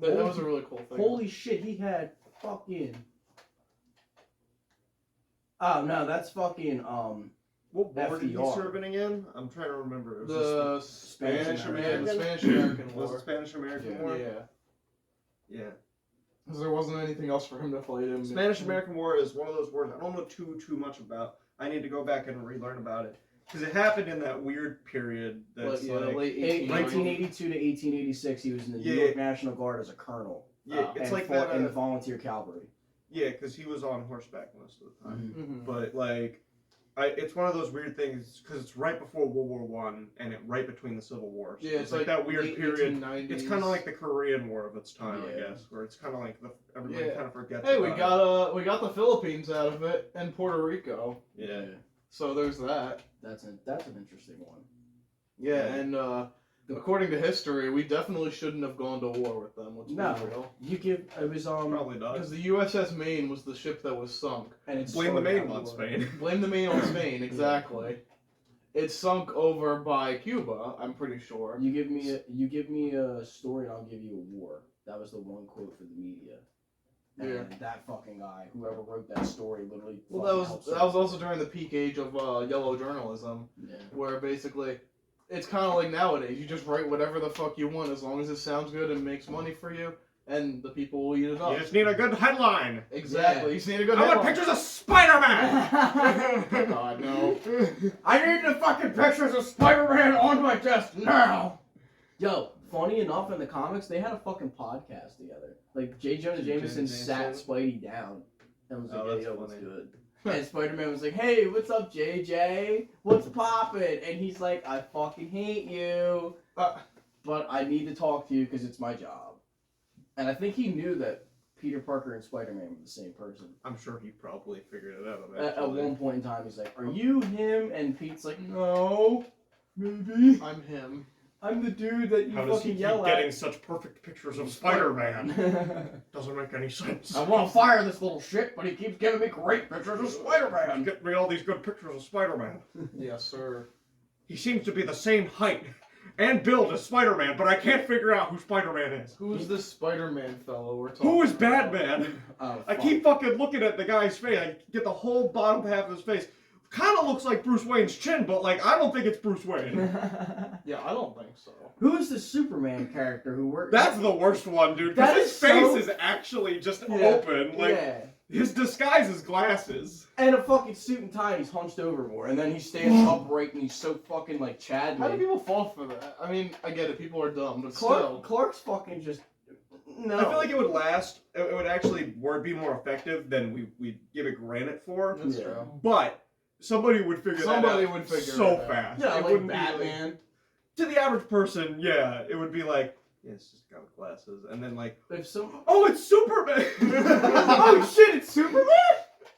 that was a really cool thing. Holy shit, he had fucking. Oh no, that's fucking What war did he FDR. serve in again? I'm trying to remember. It was The Spanish the American? Spanish American was War. the Spanish American Yeah. War? Yeah, Yeah. because there wasn't anything else for him to fight in. Spanish American War is one of those wars I don't know too much about. I need to go back and relearn about it because it happened in that weird period that's But, yeah, like late 1882 to 1886. He was in the New Yeah. York National Guard as a colonel. yeah, it's and like fought that. in the volunteer cavalry. Yeah, because he was on horseback most of the time. Mhm. But like, it's one of those weird things because it's right before World War One and right between the Civil Wars. Yeah, it's like that weird late period. 1890s. It's kind of like the Korean War of its time, I Yeah. guess, where it's kind of like everybody Yeah. kind of forgets. Hey, we about got the Philippines out of it and Puerto Rico, it. Yeah. so there's that. That's an interesting one. Yeah, Yeah. and according to history, we definitely shouldn't have gone to war with them. Let's be No. real. You give it was Probably not. Because the USS Maine was the ship that was sunk. and it's Blame the started Maine out on war. Spain. Blame the Maine on Spain, exactly. It sunk over by Cuba, I'm pretty sure. You give me a story and I'll give you a war. That was the one quote for the media. And that fucking guy, whoever wrote that story, literally. Well, fucking that was also during the peak age of yellow journalism, Yeah. where basically it's kind of like nowadays. You just write whatever the fuck you want as long as it sounds good and makes money for you, and the people will eat it up. You just need a good headline. Exactly. Yeah. You just need a good I want headline. pictures of Spider-Man. God, no. I need the fucking pictures of Spider-Man on my desk now. Yo, funny enough, in the comics, they had a fucking podcast together. Like, J. Jonah J. Jonah Jameson sat Jameson? Spidey down and was like, Oh, hey, that's yo, what's funny. good? And Spider-Man was like, hey, what's up, JJ? What's poppin'? And he's like, I fucking hate you, but I need to talk to you because it's my job. And I think he knew that Peter Parker and Spider-Man were the same person. I'm sure he probably figured it out At eventually. one point in time, he's like, are you him? And Pete's like, no, maybe. I'm him. I'm the dude that you How does he fucking keep yell getting at. such perfect pictures of Spider-Man? Spider-Man. Doesn't make any sense. I want to fire this little shit, but he keeps giving me great pictures of Spider-Man. Get me all these good pictures of Spider-Man. Yes, sir. He seems to be the same height and build as Spider-Man, but I can't figure out who Spider-Man is. Who's this Spider-Man fellow we're talking Who is about? Batman? Oh, I fuck. keep fucking looking at the guy's face. I get the whole bottom half of his face. kind of looks like Bruce Wayne's chin, but like I don't think it's Bruce Wayne. Yeah, I don't think so. Who is the Superman character who works? That's the worst one, dude. That Because his is face so- is actually just Yeah. open. Like yeah. his disguise is glasses. And a fucking suit and tie, and he's hunched over more, and then he stands upright, and he's so fucking like Chad. How do people fall for that? I mean, I get it. People are dumb, but still. Clark's fucking just no. I feel like it would last. It would actually be more effective than we give it granted for. That's Yeah. true. But somebody would figure Somebody that out would figure so it out. fast. yeah, It like wouldn't be Batman. to the average person, yeah, it would be like, yeah, it's just got glasses, and then like, If some oh, it's Superman. oh shit, it's Superman!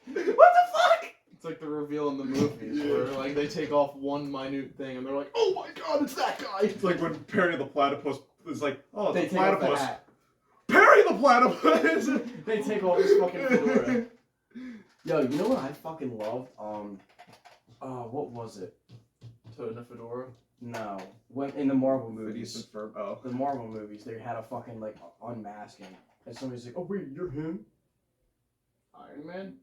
What the fuck? It's like the reveal in the movies where like they take off one minute thing and they're like, oh my god, it's that guy. It's like when Perry the Platypus was like, oh, They it's a take off the platypus. hat. Perry the Platypus. They take off his fucking fedora. Yo, you know what I fucking loved? What was it? Toad in a fedora. No, when in the Marvel Phineas movies, and Ferb. Oh. the Marvel movies, they had a fucking like unmasking, and somebody's like, "Oh wait, you're him." Iron Man.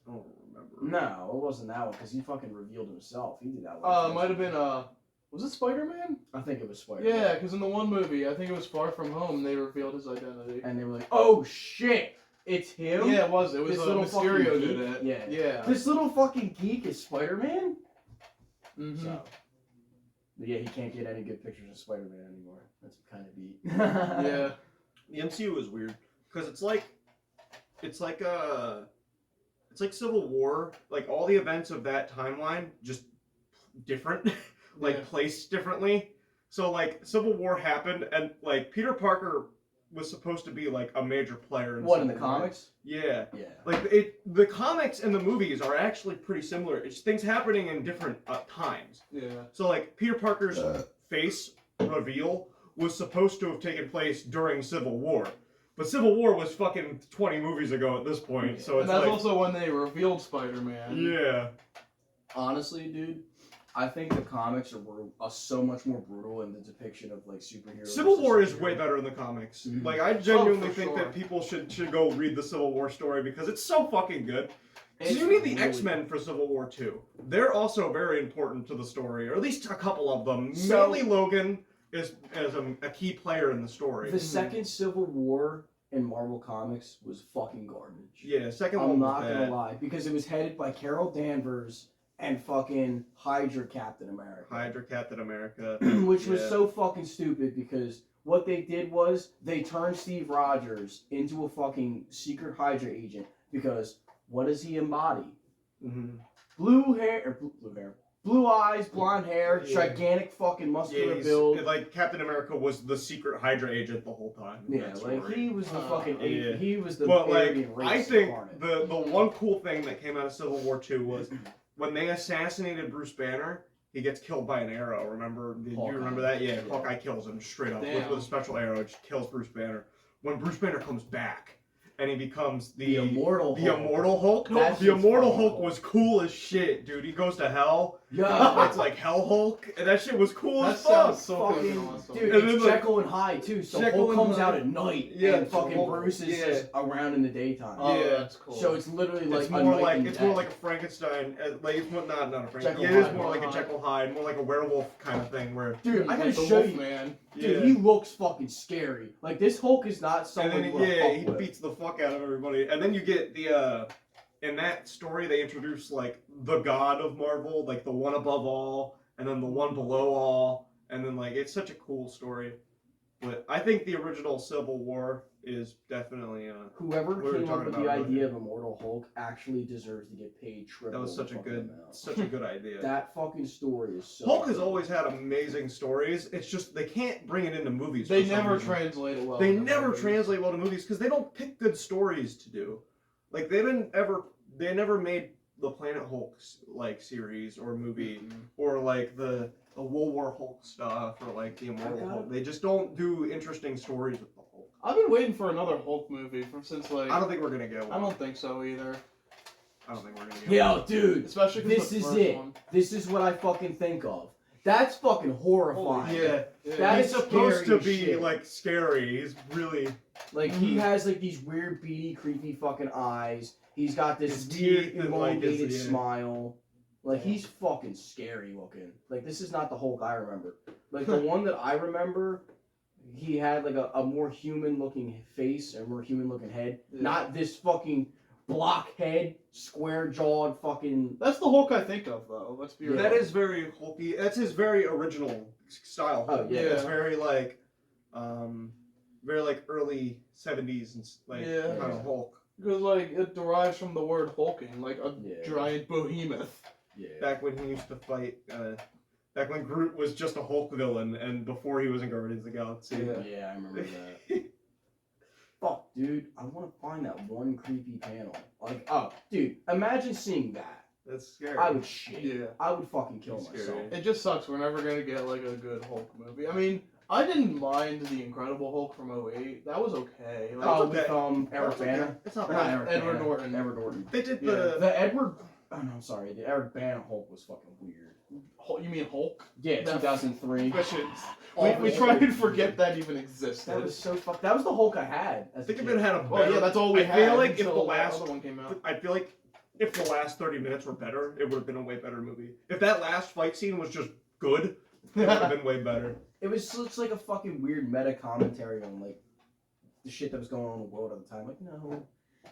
I don't remember. No, it wasn't that one because he fucking revealed himself. He did that one. Might have been was it Spider-Man? I think it was Spider. Yeah, because in the one movie, I think it was Far From Home, they revealed his identity. And they were like, "Oh shit, it's him." Yeah, it was. It was This little Mysterio fucking did geek? it. Yeah. Yeah. This little fucking geek is Spider-Man. Mhm. So, but yeah, he can't get any good pictures of Spider-Man anymore. That's kind of beat. Yeah. The MCU is weird because it's like Civil War. Like all the events of that timeline just different, like Yeah. placed differently. So like Civil War happened, and like Peter Parker was supposed to be like a major player. What in the Civil War. comics? Yeah. Yeah. Like the comics and the movies are actually pretty similar. It's things happening in different times. Yeah. So like Peter Parker's face reveal was supposed to have taken place during Civil War, but Civil War was fucking 20 movies ago at this point. So And it's that's like, also when they revealed Spider-Man. yeah, Honestly, dude, I think the comics are so much more brutal in the depiction of like superheroes. Civil War is versus way superheroes. better in the comics. Mhm. Like I genuinely for think sure. that people should go read the Civil War story because it's so fucking good. So It's you need the really- X-Men for Civil War 2. They're also very important to the story, or at least a couple of them. So- Mainly Logan is a key player in the story. The second Civil War in Marvel Comics was fucking garbage. Yeah, second I'm one not was gonna bad. lie, because it was headed by Carol Danvers and fucking Hydra Captain America. Hydra, Captain America. Which was Yeah. so fucking stupid because what they did was they turned Steve Rogers into a fucking secret Hydra agent because what does he embody? Mhm. Blue eyes, blonde hair, Yeah. gigantic fucking muscular Yeah, build. like Captain America was the secret Hydra agent the whole time. in Yeah, that like story. he was the fucking yeah. he was the But like, Aryan race I think incarnate. the one cool thing that came out of Civil War 2 was when they assassinated Bruce Banner. He gets killed by an arrow. Remember? Did Hawkeye. you remember that? Yeah, Yeah. Hawkeye kills him straight up Damn. with a special arrow. Just kills Bruce Banner. When Bruce Banner comes back and he becomes the immortal the Hulk. Immortal Hulk. That The shit's Immortal fucking Hulk cool. was cool as shit, dude. He goes to hell. Yeah. It's like Hell Hulk, and that shit was cool That as fuck. sounds so fucking fucking awesome. dude, And it's then, like, Jekyll and Hyde too. So Jekyll Hulk and comes Hyde. out at night, Yeah, and fucking Hulk- Bruce is yeah. just around in the daytime. Oh, Yeah. that's cool. So it's literally like It's a more night like and it's day. more like a Frankenstein, like it's not a Frankenstein. Jekyll Yeah, it is Hyde. more like a Jekyll Hyde, more like a werewolf kind of thing. Where dude. I gotta Like the show you, Wolfman. dude. He looks fucking scary. Like this Hulk is not and someone then you wanna yeah, fuck he with. beats the fuck out of everybody. And then you get the in that story they introduce like the god of Marvel, like the one above all, and then the one below all, and then like it's such a cool story. But I think the original Civil War is definitely Whoever We were came up talking with the about idea earlier. of Immortal Hulk actually deserves to get paid triple. that was the such a fucking good amount. idea. That fucking story is so. Hulk has good. always had amazing stories. It's just they can't bring it into movies. They for some never reason. translate it well. They into never movies. translate well to movies because they don't pick good stories to do. Like they never made the Planet Hulk like series or movie or like the World War Hulk stuff or like the Immortal gotta- Hulk. They just don't do interesting stories with the Hulk. I've been waiting for another Hulk movie since like. I don't think we're gonna get one. I don't think so either. I don't think we're gonna get Yo, one. dude. Especially 'cause This the is first it. one. This is what I fucking think of. That's fucking horrifying. Yeah, Yeah. That he's is supposed scary to be shit. like scary. He's really Like Mm. he has like these weird, beady, creepy fucking eyes. He's got this His weird, teeth and, like, his- elongated yeah. smile. Like, he's fucking scary looking. Like, this is not the Hulk I remember. Like, the one that I remember, he had, like, a more human-looking face and more human-looking head. Yeah. Not this fucking blockhead, square-jawed fucking... That's the Hulk I think of, though. Let's be real. That is very hulky. That's his very original style. Oh, yeah. It's very like, early 70s and Yeah. kind of Hulk. Because, like, it derives from the word hulking, like a Yeah. giant behemoth. Yeah. Back when he used to fight, back when Groot was just a Hulk villain, and before he was in Guardians of the Galaxy. Yeah, I remember that. Fuck, dude, I want to find that one creepy panel. Like, oh, dude, imagine seeing that. That's scary. I would shit. Yeah. I would fucking kill It's myself. scary. It just sucks. We're never going to get, like, a good Hulk movie. I mean, I didn't mind The Incredible Hulk from 2008. That was okay. Like, Oh, okay. with Eric That's okay. Bana. It's not Or not bad. Eric Edward Bana, Norton. Edward Norton. They did Yeah. The Edward. Oh no, sorry. The Eric Bana Hulk was fucking weird. You mean Hulk? Yeah, That- 2003. We try and forget that even existed. That was so fuck. That was the Hulk I had. As I think a if kid. it had a Well, yeah, that's all we I had. feel like if until the last other one came out. I feel like if the last 30 minutes were better, it would have been a way better movie. If that last fight scene was just good, it would have been way better. It was just like a fucking weird meta commentary on like the shit that was going on in the world at the time. Like,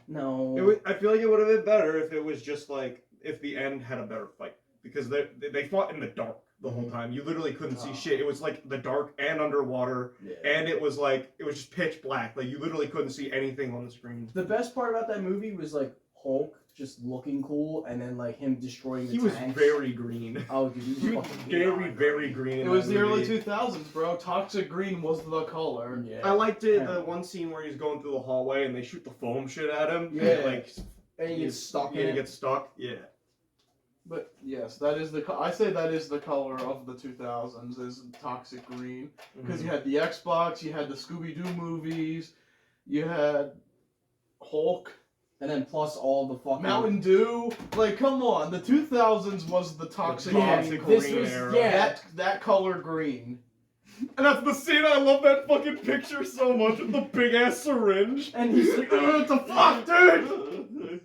no. I feel like it would have been better if it was just like if the end had a better fight, because they fought in the dark the whole time. You literally couldn't see shit. It was like the dark and underwater, Yeah. and it was just pitch black. Like you literally couldn't see anything on the screen. The best part about that movie was like Hulk just looking cool, and then like him destroying the He was tanks. very green. Oh, dude, he He was was fucking very, neon very green. green. In It was that the early movie. 2000s, bro. Toxic green was the color. Yeah. I liked it. The one scene where he's going through the hallway and they shoot the foam shit at him. Yeah. And, like And he gets stuck Yeah, in he it. gets stuck. Yeah. But yes, that is I say that is the color of the 2000s is toxic green, because you had the Xbox, you had the Scooby-Doo movies, you had Hulk, And then plus all the fucking Mountain Dew. Like, come on, the 2000s was the toxic Yeah, green. this green was era. yeah. That color green. And that's the scene. I love that fucking picture so much with the big ass syringe. And he's like, What the fuck, dude?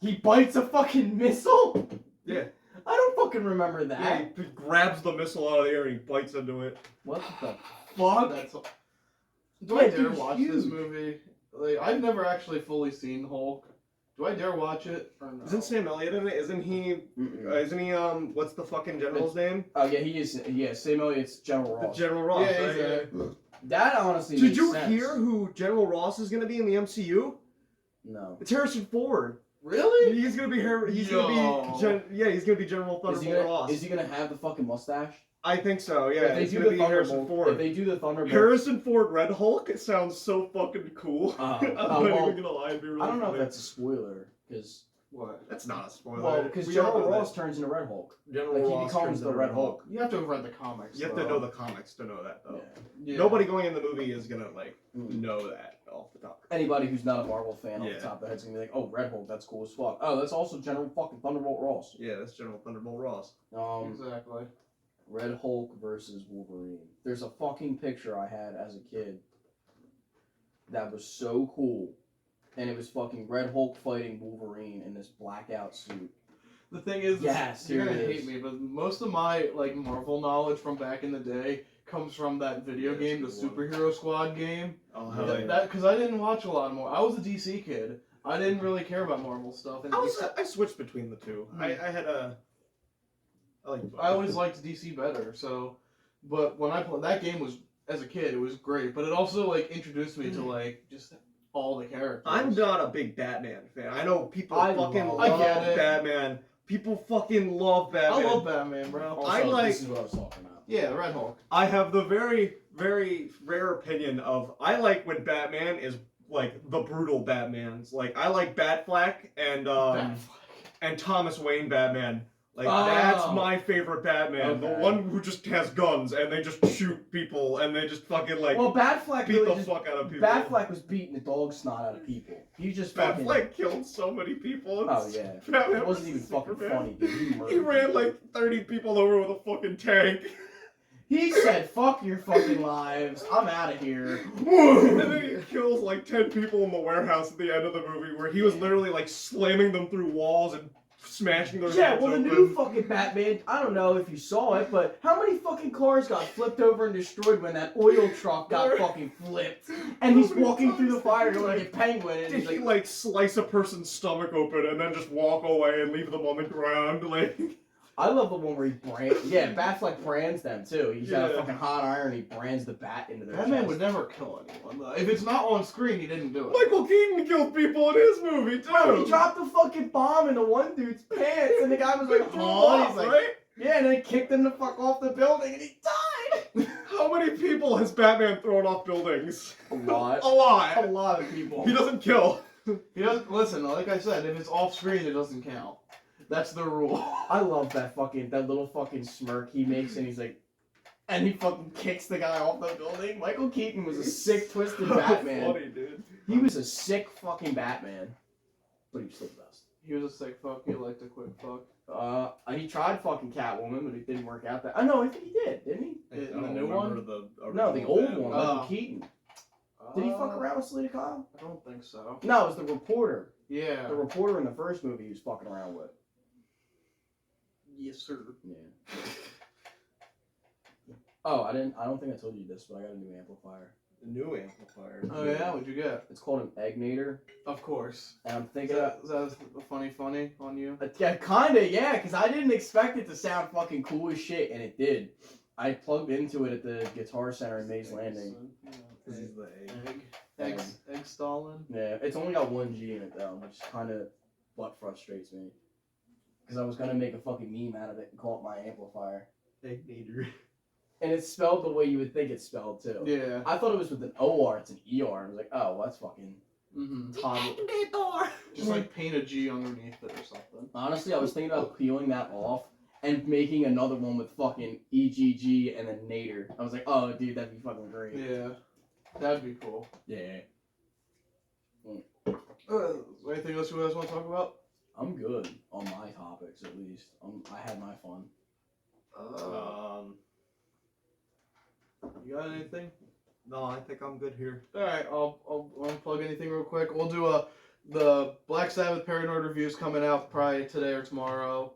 he bites a fucking missile. Yeah. I don't fucking remember that. Yeah, he grabs the missile out of the air and he bites into it. What the Fuck. fuck? Do I Yeah, dare dude, watch huge. this movie? Like, I've never actually fully seen Hulk. Do I dare watch it or no? Isn't Sam Elliott in it? Isn't he? What's the fucking general's name? Oh yeah, he is. Yeah, Sam Elliott's General Ross. General Ross. Yeah, right? he's a- That honestly. Did makes you sense. hear who General Ross is gonna be in the MCU? No. It's Harrison Ford. Really? He's gonna be he's Yo. gonna be he's gonna be General Is he, Thunderbolt gonna, Ross. is he gonna have the fucking mustache? I think so. Yeah, If they he's do gonna the be Harrison Thunderbolt, Ford. if they do the Thunderbolt, Harrison Ford Red Hulk. It sounds so fucking cool. I'm not well, even gonna lie. It'd be really I don't know if funny. that's a spoiler because What? That's not a spoiler. well, because We all General know Ross that. turns into Red Hulk. General Like, he Ross becomes turns the into Red Hulk. You have to have read the comics. You have though. to know the comics to know that, though. Yeah. Nobody going in the movie is gonna like Mm. know that off the top. Anybody who's not a Marvel fan off Yeah. the top of their head's gonna be like, "Oh, Red Hulk, that's cool as fuck." Oh, that's also General fucking Thunderbolt Ross. Yeah, that's General Thunderbolt Ross. Exactly. Red Hulk versus Wolverine. There's a fucking picture I had as a kid that was so cool, and it was fucking Red Hulk fighting Wolverine in this blackout suit. The thing is, Yes, you're here gonna it hate is. me, but most of my like Marvel knowledge from back in the day comes from that video Yeah, game, the that's a good one. Superhero Squad game. Oh, hell hell yeah. That because I didn't watch a lot more. I was a DC kid. I didn't really care about Marvel stuff, and I switched between the two. I had a. I always liked DC better. So, but when I played that game was as a kid, it was great. But it also like introduced me to like just all the characters. I'm not a big Batman fan. I know people I fucking love- love I get it. Batman. People fucking love Batman. I love Batman, bro. Also, I like- this is what I was talking about. Yeah, Red Hulk. I have the very, very rare opinion of I like when Batman is like the brutal Batmans. Like I like Batfleck and Batfleck. and Thomas Wayne Batman. Like Oh. that's my favorite Batman. Okay. The one who just has guns and they just shoot people and they just fucking like Well, Batfleck beat really the just, fuck out of people. Batfleck was beating the dog snot out of people. He just fucking. Batfleck killed so many people. Oh yeah. Batman It wasn't even fucking Superman. funny, dude. He murdered He ran people. like 30 people over with a fucking tank. He said, "Fuck your fucking lives. I'm out of here." And then he kills like 10 people in the warehouse at the end of the movie where he was literally like slamming them through walls and smashing their Yeah, heads well, the open. new fucking Batman, I don't know if you saw it, but how many fucking cars got flipped over and destroyed when that oil truck got fucking flipped? And he's walking through the fire like a penguin, and Did he's he like, like slice a person's stomach open and then just walk away and leave them on the ground? Like, I love the one where he Batfleck brands them too. He's got a Yeah. fucking hot iron, he brands the bat into their Batman chest. would never kill anyone, though. If it's not on screen, he didn't do it. Michael Keaton killed people in his movie too. Bro, he dropped a fucking bomb into one dude's pants, and the guy was like, Threw him "Oh," off, he's like, right? yeah, and then he kicked him the fuck off the building, and he died. How many people has Batman thrown off buildings? A lot. A lot. A lot of people. He doesn't kill. He doesn't listen. Like I said, if it's off screen, it doesn't count. That's the rule. I love that little fucking smirk he makes, and he's like, and he fucking kicks the guy off the building. Michael Keaton was a sick, twisted Batman. Funny, dude. He was a sick fucking Batman, but he was still the best. He was a sick fuck. He liked a quick fuck. He tried fucking Catwoman, but it didn't work out. I know, I think he did, didn't he? In the new one? No, the old one, Oh. Michael Keaton. Did he fuck around with Selena Kyle? I don't think so. No, it was the reporter. Yeah. The reporter in the first movie he was fucking around with. Yes, sir. Yeah. Oh, I don't think I told you this, but I got a new amplifier. The new amplifier. Oh yeah, what'd you get? It's called an Eggnator, Of course. and I'm Is thinking, that a funny on you? yeah, kinda, yeah, because I didn't expect it to sound fucking cool as shit, and it did. I plugged into it at the Guitar Center in Mays Landing. This is the egg. Egg Stalin. Yeah, it's only got 1G in it though, which kind of butt frustrates me. Because I was gonna make a fucking meme out of it and call it my amplifier, Egg-nator. and it's spelled the way you would think it's spelled too. Yeah. I thought it was with an OR, it's an ER. I was like, oh, well, that's fucking Mm-hmm. toddler. Just like paint a G underneath it or something. Honestly, I was thinking about peeling that off and making another one with fucking EGG and then Nader. I was like, oh, dude, that'd be fucking great. Yeah. That'd be cool. Yeah. Is there anything else you guys want to talk about? I'm good on my topics, at least. I had my fun. You got anything? No, I think I'm good here. All right, I'll unplug anything real quick. We'll do the Black Sabbath Paranoid reviews coming out probably today or tomorrow.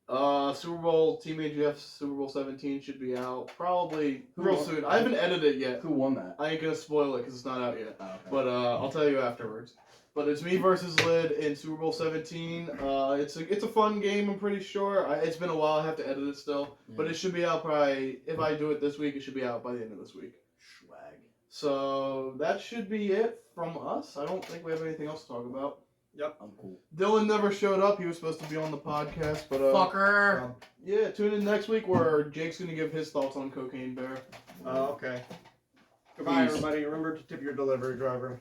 Super Bowl Team AGF's Super Bowl 17 should be out probably real won? soon. I haven't edited it yet. Who won that? I ain't gonna spoil it because it's not out yet. Oh, okay. But I'll tell you afterwards. But it's me versus Lid in Super Bowl 17. It's a fun game. I'm pretty sure. It's been a while. I have to edit it still, but it should be out probably. If I do it this week, it should be out by the end of this week. Swag. So that should be it from us. I don't think we have anything else to talk about. I'm cool. Dylan never showed up. He was supposed to be on the podcast, but Fucker. yeah. Tune in next week where Jake's gonna give his thoughts on Cocaine Bear. Okay. Goodbye, Peace. everybody. Remember to tip your delivery driver.